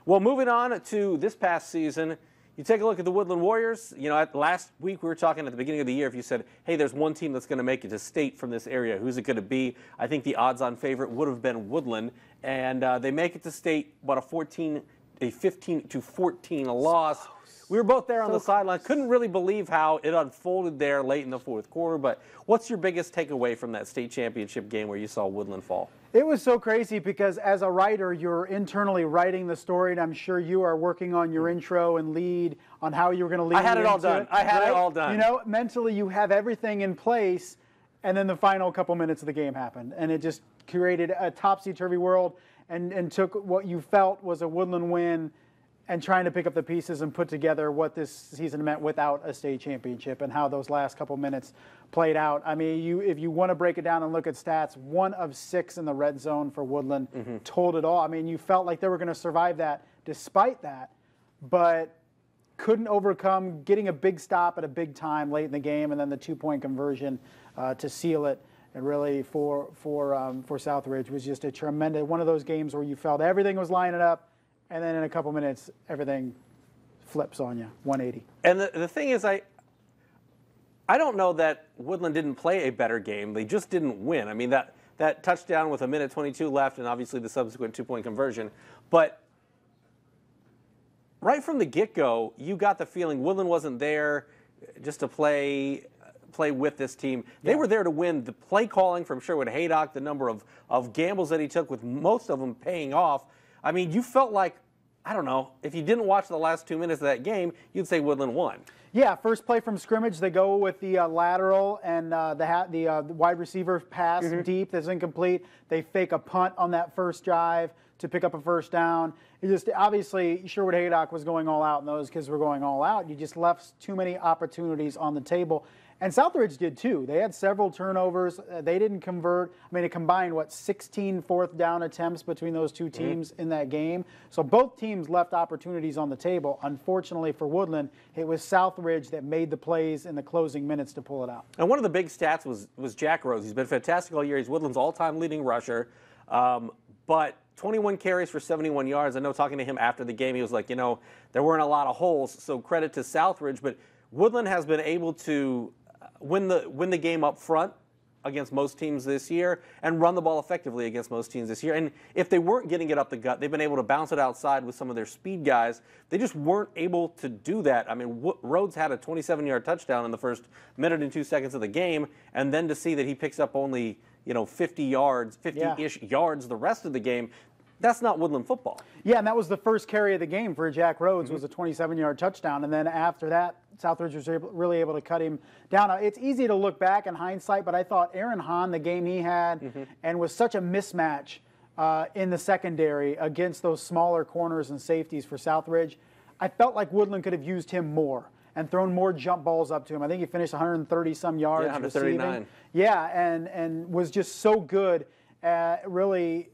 Well, moving on to this past season, you take a look at the Woodland Warriors. You know, last week we were talking at the beginning of the year, if you said, hey, there's one team that's going to make it to state from this area, who's it going to be? I think the odds-on favorite would have been Woodland, and they make it to state, but a 15-14 loss. We were both there on the sideline. Couldn't really believe how it unfolded there late in the fourth quarter. But what's your biggest takeaway from that state championship game where you saw Woodland fall? It was so crazy because as a writer, you're internally writing the story, and I'm sure you are working on your intro and lead on how you were going to lead. I had it all done. I had it all done. You know, mentally you have everything in place, and then the final couple minutes of the game happened, and it just created a topsy-turvy world and took what you felt was a Woodland win and trying to pick up the pieces and put together what this season meant without a state championship and how those last couple minutes played out. I mean, if you want to break it down and look at stats, 1 of 6 in the red zone for Woodland told it all. I mean, you felt like they were going to survive that despite that, but couldn't overcome getting a big stop at a big time late in the game, and then the 2-point conversion to seal it. And really for Southridge was just a tremendous one of those games where you felt everything was lining up, and then in a couple minutes, everything flips on you, 180. And the thing is, I don't know that Woodland didn't play a better game. They just didn't win. I mean, that touchdown with 1:22 left and obviously the subsequent 2-point conversion. But right from the get-go, you got the feeling Woodland wasn't there just to play with this team. They were there to win. The play calling from Sherwood Haydock, the number of gambles that he took, with most of them paying off. I mean, you felt like, I don't know, if you didn't watch the last 2 minutes of that game, you'd say Woodland won. Yeah, first play from scrimmage, they go with the lateral and the wide receiver pass deep that's incomplete. They fake a punt on that first drive to pick up a first down. It just, obviously, Sherwood Haydock was going all out, and those kids were going all out. You just left too many opportunities on the table. And Southridge did too. They had several turnovers. They didn't convert. I mean, it combined, 16 fourth down attempts between those two teams in that game. So both teams left opportunities on the table. Unfortunately for Woodland, it was Southridge that made the plays in the closing minutes to pull it out. And one of the big stats was Jack Rhodes. He's been fantastic all year. He's Woodland's all-time leading rusher. But 21 carries for 71 yards. I know talking to him after the game, he was like, you know, there weren't a lot of holes. So credit to Southridge. But Woodland has been able to win the game up front against most teams this year and run the ball effectively against most teams this year. And if they weren't getting it up the gut, they've been able to bounce it outside with some of their speed guys. They just weren't able to do that. I mean, Rhodes had a 27-yard touchdown in the first minute and 2 seconds of the game, and then to see that he picks up only 50 yards, 50-ish yards the rest of the game, that's not Woodland football. Yeah, and that was the first carry of the game for Jack Rhodes, was a 27-yard touchdown. And then after that, Southridge was really able to cut him down. Now, it's easy to look back in hindsight, but I thought Aaron Hahn, the game he had, and was such a mismatch in the secondary against those smaller corners and safeties for Southridge. I felt like Woodland could have used him more and thrown more jump balls up to him. I think he finished 130-some yards. Yeah, 139. Receiving. Yeah, and was just so good at really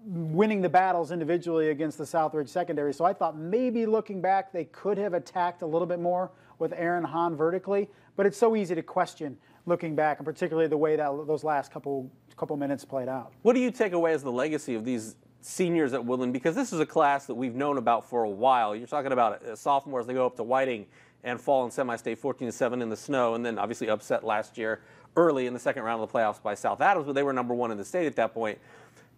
winning the battles individually against the Southridge secondary. So I thought maybe looking back they could have attacked a little bit more with Aaron Hahn vertically, but it's so easy to question looking back, and particularly the way that those last couple minutes played out. What do you take away as the legacy of these seniors at Woodland? Because this is a class that we've known about for a while. You're talking about sophomores. They go up to Whiting and fall in semi-state 14-7 in the snow, and then obviously upset last year early in the second round of the playoffs by South Adams, but they were number 1 in the state at that point.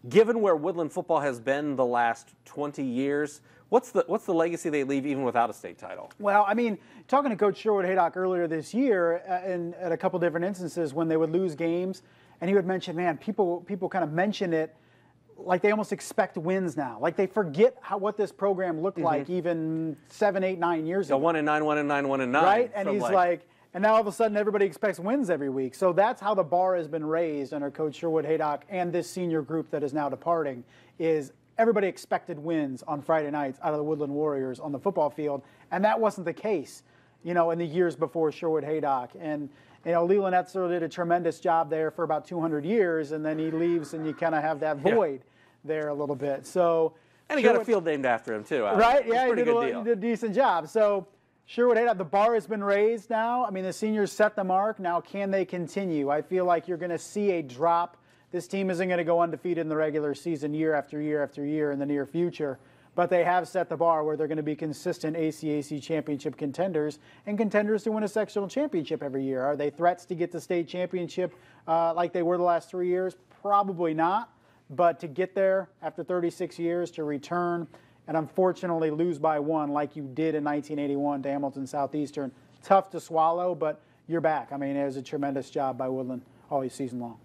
Given where Woodland football has been the last 20 years, what's the legacy they leave even without a state title? Well, I mean, talking to Coach Sherwood Haydock earlier this year, at a couple different instances when they would lose games, and he would mention, man, people kind of mention it like they almost expect wins now. Like they forget what this program looked like even 7, 8, 9 years ago. 1-9, 1-9, 1-9. Right, and he's like, and now all of a sudden everybody expects wins every week. So that's how the bar has been raised under Coach Sherwood Haydock and this senior group that is now departing, is everybody expected wins on Friday nights out of the Woodland Warriors on the football field. And that wasn't the case, in the years before Sherwood Haydock. And, Leland Etzer did a tremendous job there for about 200 years, and then he leaves and you kind of have that void there a little bit. So, and he got a field named after him too. Right, yeah, he did a decent job. So Sherwood Haydock, the bar has been raised now. I mean, the seniors set the mark. Now, can they continue? I feel like you're going to see a drop. This team isn't going to go undefeated in the regular season year after year after year in the near future. but they have set the bar where they're going to be consistent ACAC championship contenders and contenders to win a sectional championship every year. Are they threats to get the state championship like they were the last 3 years? Probably not, but to get there after 36 years, to return and unfortunately lose by 1 like you did in 1981 to Hamilton Southeastern, tough to swallow, but you're back. I mean, it was a tremendous job by Woodlan all season long.